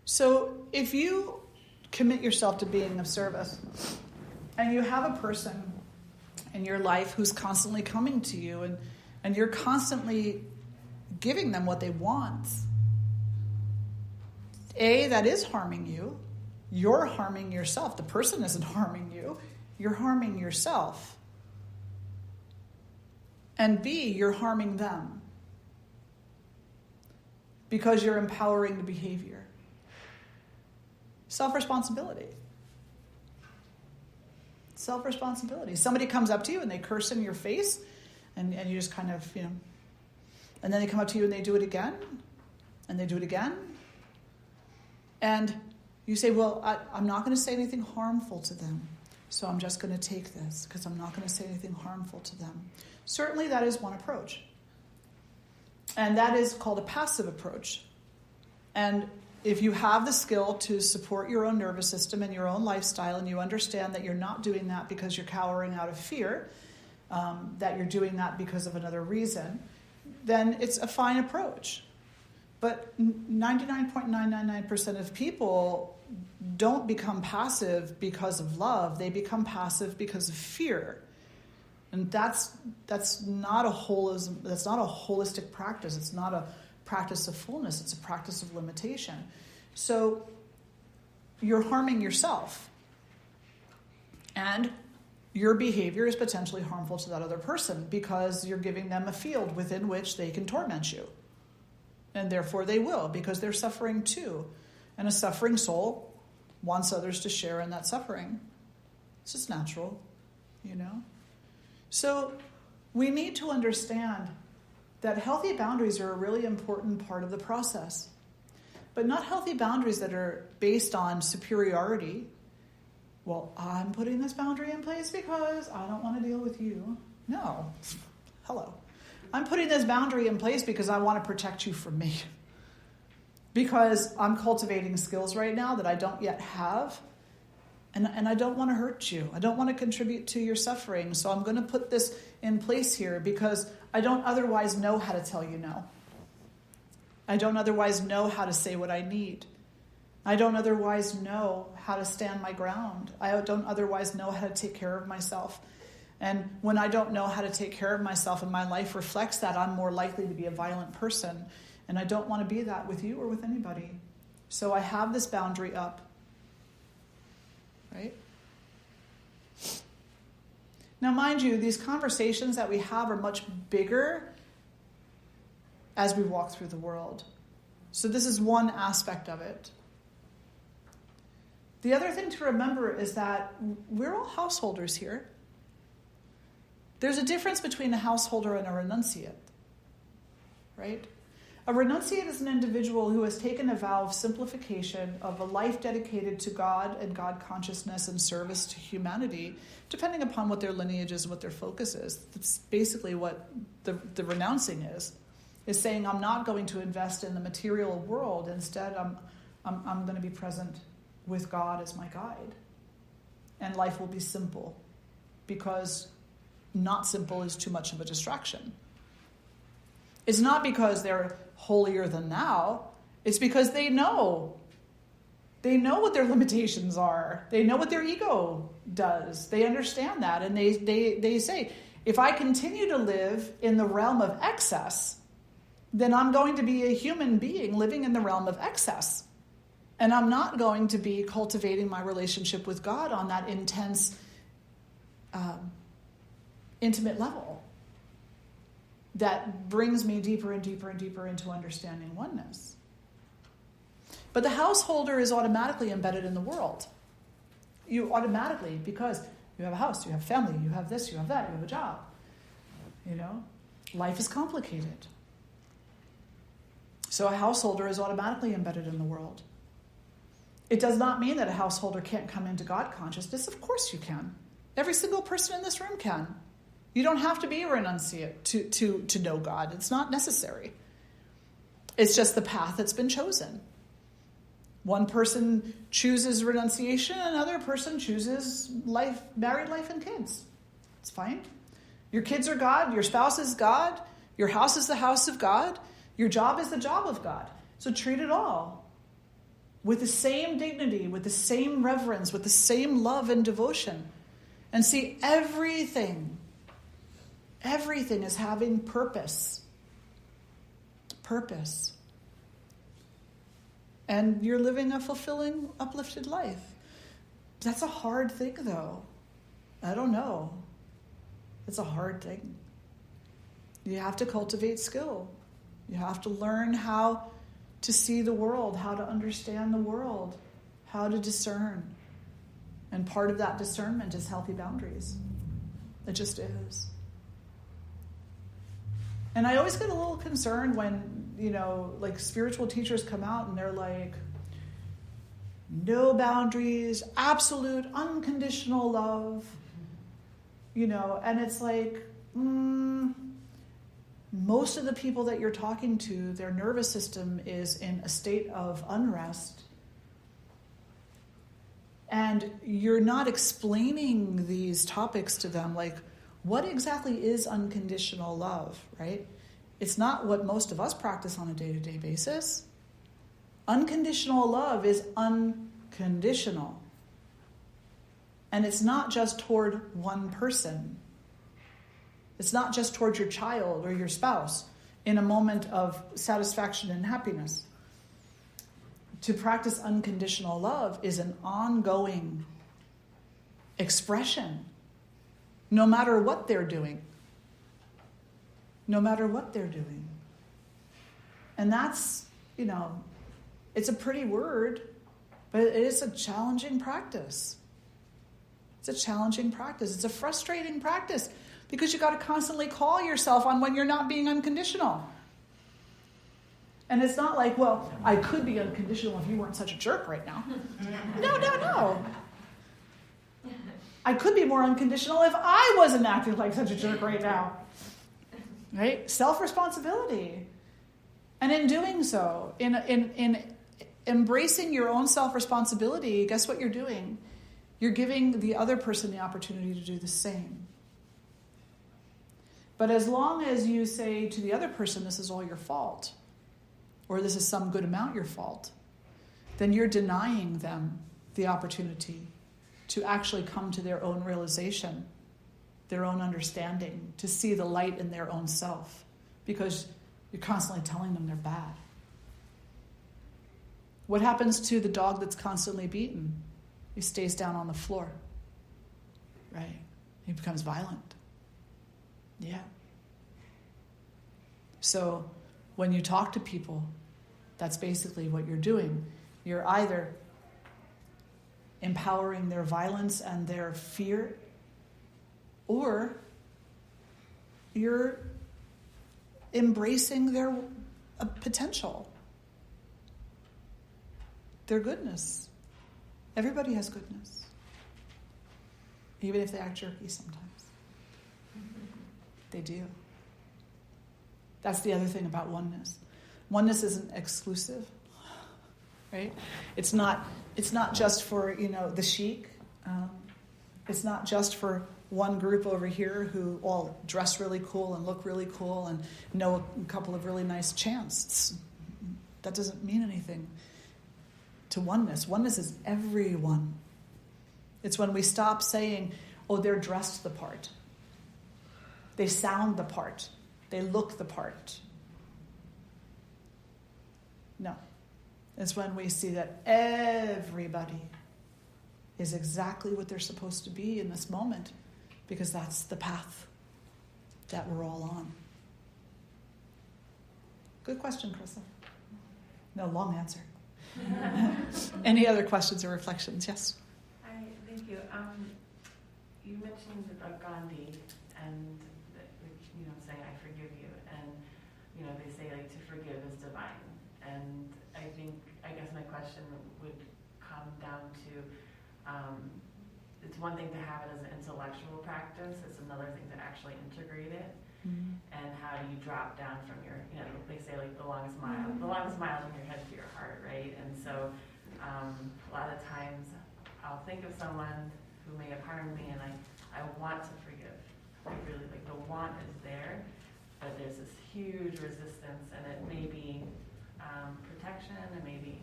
So if you commit yourself to being of service, and you have a person in your life who's constantly coming to you, and you're constantly giving them what they want, that is harming you. You're harming yourself. The person isn't harming you. You're harming yourself. And B, you're harming them because you're empowering the behavior. Self-responsibility. Self-responsibility. Somebody comes up to you and they curse in your face, and you just kind of, and then they come up to you and they do it again, and they do it again. And you say, well, I'm not going to say anything harmful to them, so I'm just going to take this because I'm not going to say anything harmful to them. Certainly that is one approach. And that is called a passive approach. And if you have the skill to support your own nervous system and your own lifestyle, and you understand that you're not doing that because you're cowering out of fear, that you're doing that because of another reason, then it's a fine approach. But 99.999% of people don't become passive because of love. They become passive because of fear. And that's not a holism. That's not a holistic practice. It's not a practice of fullness. It's a practice of limitation. So you're harming yourself. And your behavior is potentially harmful to that other person because you're giving them a field within which they can torment you. And therefore they will, because they're suffering too. And a suffering soul wants others to share in that suffering. It's just natural, So we need to understand that healthy boundaries are a really important part of the process. But not healthy boundaries that are based on superiority. Well, I'm putting this boundary in place because I don't want to deal with you. No. Hello. I'm putting this boundary in place because I want to protect you from me. Because I'm cultivating skills right now that I don't yet have. And I don't want to hurt you. I don't want to contribute to your suffering. So I'm going to put this in place here because I don't otherwise know how to tell you no. I don't otherwise know how to say what I need. I don't otherwise know how to stand my ground. I don't otherwise know how to take care of myself. And when I don't know how to take care of myself and my life reflects that, I'm more likely to be a violent person. And I don't want to be that with you or with anybody. So I have this boundary up. Right? Now, mind you, these conversations that we have are much bigger as we walk through the world. So this is one aspect of it. The other thing to remember is that we're all householders here. There's a difference between a householder and a renunciate, right? A renunciate is an individual who has taken a vow of simplification, of a life dedicated to God and God consciousness and service to humanity, depending upon what their lineage is and what their focus is. That's basically what the renouncing is saying, I'm not going to invest in the material world. Instead, I'm going to be present with God as my guide. And life will be simple, because not simple is too much of a distraction. It's not because they're holier than thou. It's because they know. They know what their limitations are. They know what their ego does. They understand that. And they say, if I continue to live in the realm of excess, then I'm going to be a human being living in the realm of excess. And I'm not going to be cultivating my relationship with God on that intense, intimate level that brings me deeper and deeper and deeper into understanding oneness. But the householder is automatically embedded in the world. You automatically, because you have a house, you have family, you have this, you have that, you have a job. Life is complicated. So a householder is automatically embedded in the world. It does not mean that a householder can't come into God consciousness. Of course you can. Every single person in this room can. You don't have to be a renunciate to know God. It's not necessary. It's just the path that's been chosen. One person chooses renunciation, another person chooses life, married life and kids. It's fine. Your kids are God, your spouse is God, your house is the house of God, your job is the job of God. So treat it all with the same dignity, with the same reverence, with the same love and devotion. And see, everything is having purpose. Purpose. And you're living a fulfilling, uplifted life. That's a hard thing, though. I don't know. It's a hard thing. You have to cultivate skill. You have to learn how to see the world, how to understand the world, how to discern. And part of that discernment is healthy boundaries. It just is. And I always get a little concerned when, spiritual teachers come out and they're like, no boundaries, absolute, unconditional love, and it's like, most of the people that you're talking to, their nervous system is in a state of unrest. And you're not explaining these topics to them, like, what exactly is unconditional love, right? It's not what most of us practice on a day-to-day basis. Unconditional love is unconditional. And it's not just toward one person. It's not just toward your child or your spouse in a moment of satisfaction and happiness. To practice unconditional love is an ongoing expression, no matter what they're doing. No matter what they're doing. And that's, it's a pretty word, but it is a challenging practice. It's a challenging practice. It's a frustrating practice because you got to constantly call yourself on when you're not being unconditional. And it's not like, well, I could be unconditional if you weren't such a jerk right now. No. I could be more unconditional if I wasn't acting like such a jerk right now. Right? Self-responsibility. And in doing so, in embracing your own self-responsibility, guess what you're doing? You're giving the other person the opportunity to do the same. But as long as you say to the other person, this is all your fault, or this is some good amount your fault, then you're denying them the opportunity to actually come to their own realization, their own understanding, to see the light in their own self, because you're constantly telling them they're bad. What happens to the dog that's constantly beaten? He stays down on the floor, right? He becomes violent. Yeah. So when you talk to people, that's basically what you're doing. You're either empowering their violence and their fear, or you're embracing their potential, their goodness. Everybody has goodness, even if they act jerky sometimes. They do. That's the other thing about oneness. Oneness isn't exclusive, right? It's not just for, the chic. It's not just for one group over here who all dress really cool and look really cool and know a couple of really nice chants. That doesn't mean anything to oneness. Oneness is everyone. It's when we stop saying, oh, they're dressed the part. They sound the part. They look the part. No. It's when we see that everybody is exactly what they're supposed to be in this moment, because that's the path that we're all on. Good question, Carissa. No, long answer. Any other questions or reflections? Yes? Hi, thank you. You mentioned Gandhi and saying, I forgive you. And, they say to forgive is divine. And I guess my question would come down to, it's one thing to have it as an intellectual practice. It's another thing to actually integrate it. Mm-hmm. And how do you drop down from your, they say the longest mile. Mm-hmm. The longest mile is from your head to your heart, right? And so a lot of times I'll think of someone who may have harmed me, and I want to forgive. I really, the want is there, but there's this huge resistance, and it may be protection, it may be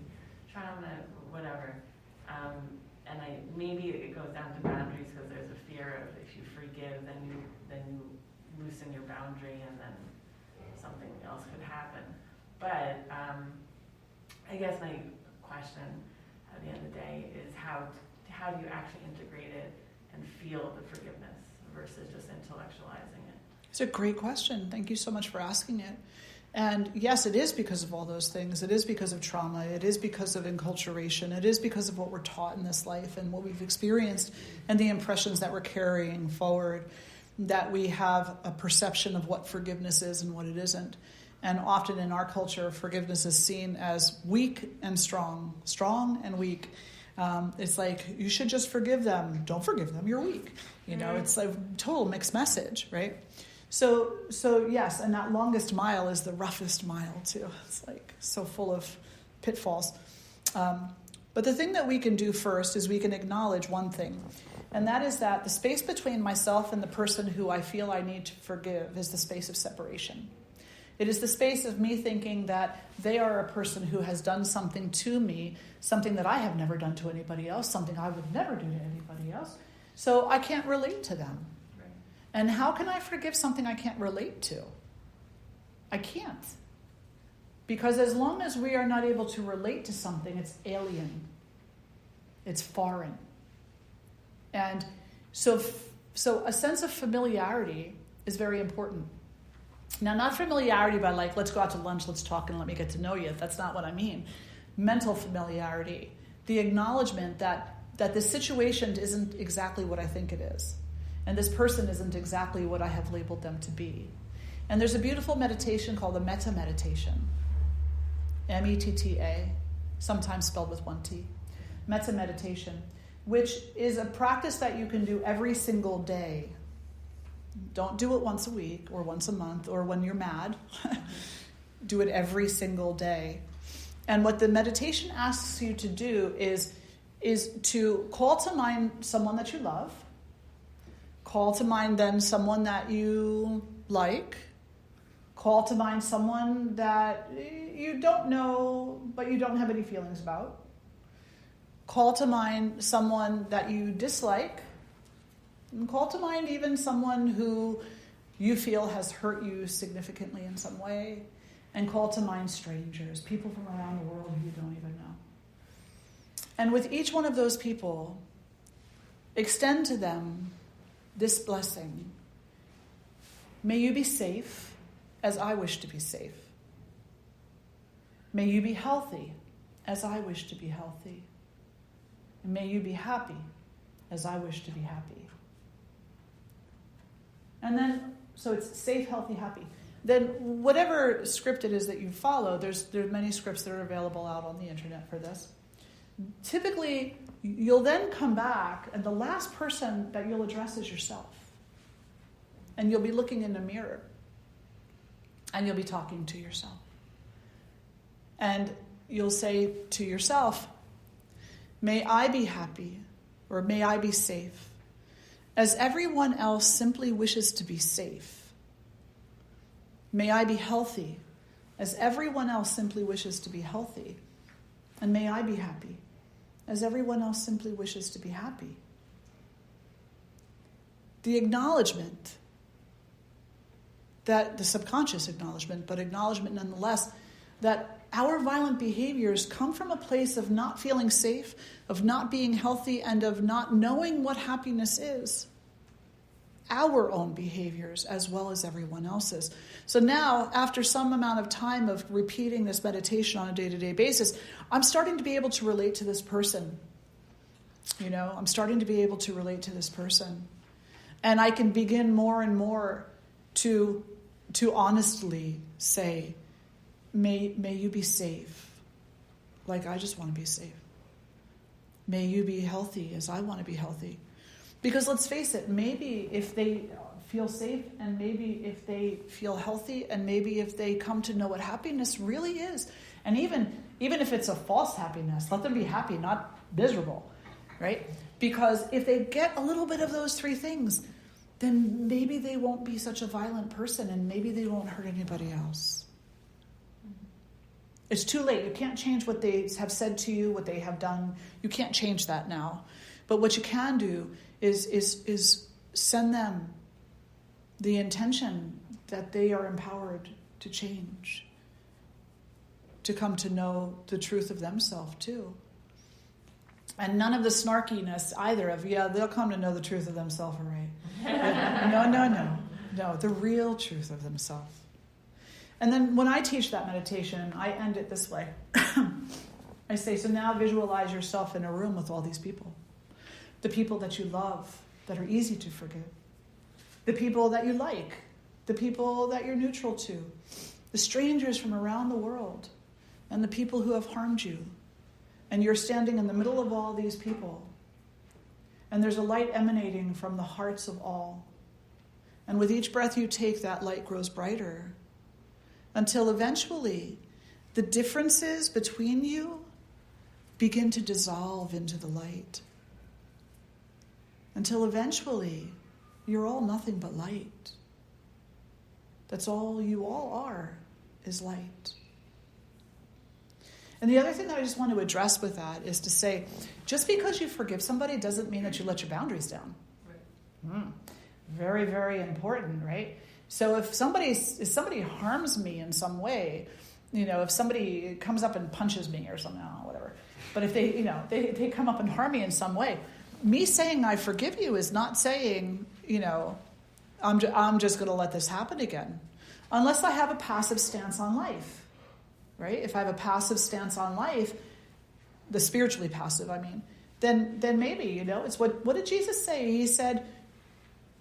trauma, whatever. And maybe it goes down to boundaries, because there's a fear of if you forgive, then you loosen your boundary, and then something else could happen. But I guess my question at the end of the day is how do you actually integrate it and feel the forgiveness versus just intellectualizing it? It's a great question. Thank you so much for asking it. And yes, it is because of all those things. It is because of trauma. It is because of enculturation. It is because of what we're taught in this life and what we've experienced and the impressions that we're carrying forward, that we have a perception of what forgiveness is and what it isn't. And often in our culture, forgiveness is seen as weak and strong and weak. It's like, you should just forgive them. Don't forgive them. You're weak. It's a total mixed message, right? So yes, and that longest mile is the roughest mile too. It's so full of pitfalls. But the thing that we can do first is we can acknowledge one thing, and that is that the space between myself and the person who I feel I need to forgive is the space of separation. It is the space of me thinking that they are a person who has done something to me, something that I have never done to anybody else, something I would never do to anybody else. So I can't relate to them. Right. And how can I forgive something I can't relate to? I can't. Because as long as we are not able to relate to something, it's alien. It's foreign. And so a sense of familiarity is very important. Now, not familiarity by let's go out to lunch, let's talk, and let me get to know you. That's not what I mean. Mental familiarity. The acknowledgement that this situation isn't exactly what I think it is. And this person isn't exactly what I have labeled them to be. And there's a beautiful meditation called the metta meditation. M-E-T-T-A, sometimes spelled with one T. Metta meditation, which is a practice that you can do every single day. Don't do it once a week or once a month or when you're mad. Do it every single day. And what the meditation asks you to do is to call to mind someone that you love, call to mind then someone that you like, call to mind someone that you don't know but you don't have any feelings about, call to mind someone that you dislike, and call to mind even someone who you feel has hurt you significantly in some way, and call to mind strangers, people from around the world who you don't even know. And with each one of those people, extend to them this blessing. May you be safe as I wish to be safe. May you be healthy as I wish to be healthy. And may you be happy as I wish to be happy. And then, so it's safe, healthy, happy. Then whatever script it is that you follow, there's many scripts that are available out on the internet for this. Typically, you'll then come back, and the last person that you'll address is yourself. And you'll be looking in the mirror. And you'll be talking to yourself. And you'll say to yourself, may I be happy, or may I be safe, as everyone else simply wishes to be safe. May I be healthy, as everyone else simply wishes to be healthy. And may I be happy, as everyone else simply wishes to be happy. The acknowledgement, that the subconscious acknowledgement, but acknowledgement nonetheless, that our violent behaviors come from a place of not feeling safe, of not being healthy, and of not knowing what happiness is. Our own behaviors as well as everyone else's. So now, after some amount of time of repeating this meditation on a day-to-day basis, I'm starting to be able to relate to this person. I'm starting to be able to relate to this person. And I can begin more and more to honestly say, may you be safe, like I just want to be safe. May you be healthy as I want to be healthy. Because let's face it, maybe if they feel safe, and maybe if they feel healthy, and maybe if they come to know what happiness really is, and even if it's a false happiness, let them be happy, not miserable, right? Because if they get a little bit of those three things, then maybe they won't be such a violent person, and maybe they won't hurt anybody else. It's too late. You can't change what they have said to you, what they have done. You can't change that now. But what you can do is send them the intention that they are empowered to change, to come to know the truth of themselves too. And none of the snarkiness either of, they'll come to know the truth of themselves, all right. No, the real truth of themselves. And then when I teach that meditation, I end it this way. I say, so now visualize yourself in a room with all these people. The people that you love, that are easy to forgive. The people that you like. The people that you're neutral to. The strangers from around the world. And the people who have harmed you. And you're standing in the middle of all these people. And there's a light emanating from the hearts of all. And with each breath you take, that light grows brighter. Until eventually, the differences between you begin to dissolve into the light. Until eventually, you're all nothing but light. That's all you all are, is light. And the other thing that I just want to address with that is to say, just because you forgive somebody doesn't mean that you let your boundaries down. Right. Very, very important, right? So if somebody harms me in some way, if somebody comes up and punches me or something, whatever. But if they come up and harm me in some way, me saying I forgive you is not saying, I'm just going to let this happen again. Unless I have a passive stance on life, right? If I have a passive stance on life, the spiritually passive, then maybe, it's what did Jesus say? He said,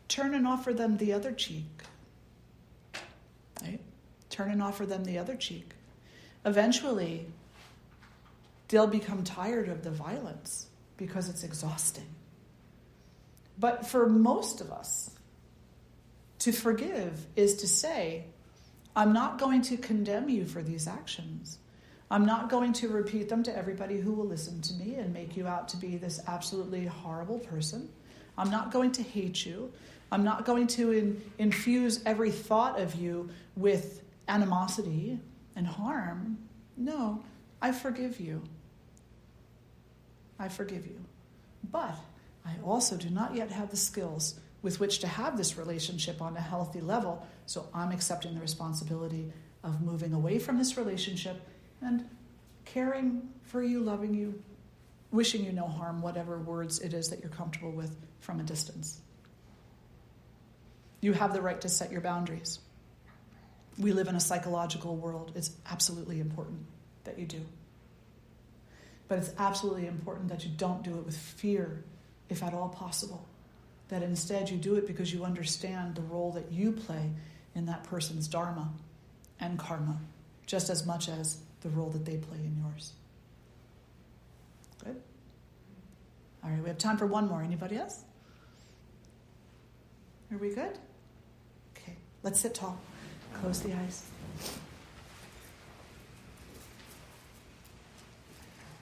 turn and offer them the other cheek. Right? Turn and offer them the other cheek. Eventually, they'll become tired of the violence because it's exhausting. But for most of us, to forgive is to say, I'm not going to condemn you for these actions. I'm not going to repeat them to everybody who will listen to me and make you out to be this absolutely horrible person. I'm not going to hate you. I'm not going to infuse every thought of you with animosity and harm. No, I forgive you. I forgive you. But I also do not yet have the skills with which to have this relationship on a healthy level, so I'm accepting the responsibility of moving away from this relationship and caring for you, loving you, wishing you no harm, whatever words it is that you're comfortable with from a distance. You have the right to set your boundaries. We live in a psychological world. It's absolutely important that you do. But it's absolutely important that you don't do it with fear, if at all possible. That instead you do it because you understand the role that you play in that person's dharma and karma, just as much as the role that they play in yours. Good? All right, we have time for one more. Anybody else? Are we good? Okay, let's sit tall. Close the eyes.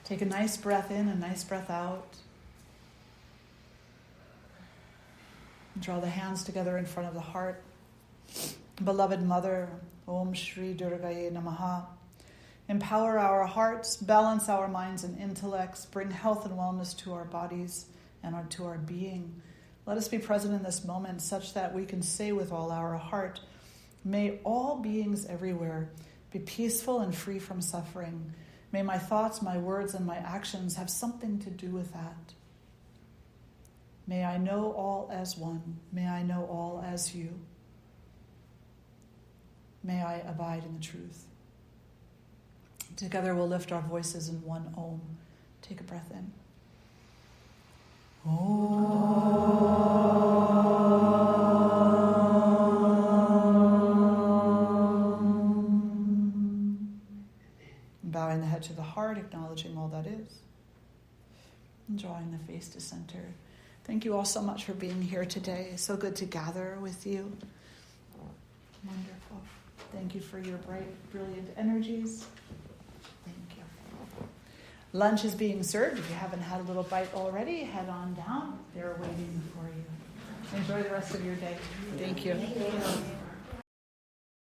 Take a nice breath in, a nice breath out. Draw the hands together in front of the heart. Beloved Mother, Om Shri Durgaye Namaha. Empower our hearts, balance our minds and intellects, bring health and wellness to our bodies and to our being. Let us be present in this moment such that we can say with all our heart, may all beings everywhere be peaceful and free from suffering. May my thoughts, my words, and my actions have something to do with that. May I know all as one. May I know all as you. May I abide in the truth. Together we'll lift our voices in one Om. Take a breath in. Bowing the head to the heart, acknowledging all that is. And drawing the face to center. Thank you all so much for being here today. So good to gather with you. Wonderful. Thank you for your bright, brilliant energies. Thank you. Lunch is being served. If you haven't had a little bite already, head on down. They're waiting for you. Enjoy the rest of your day. Thank you.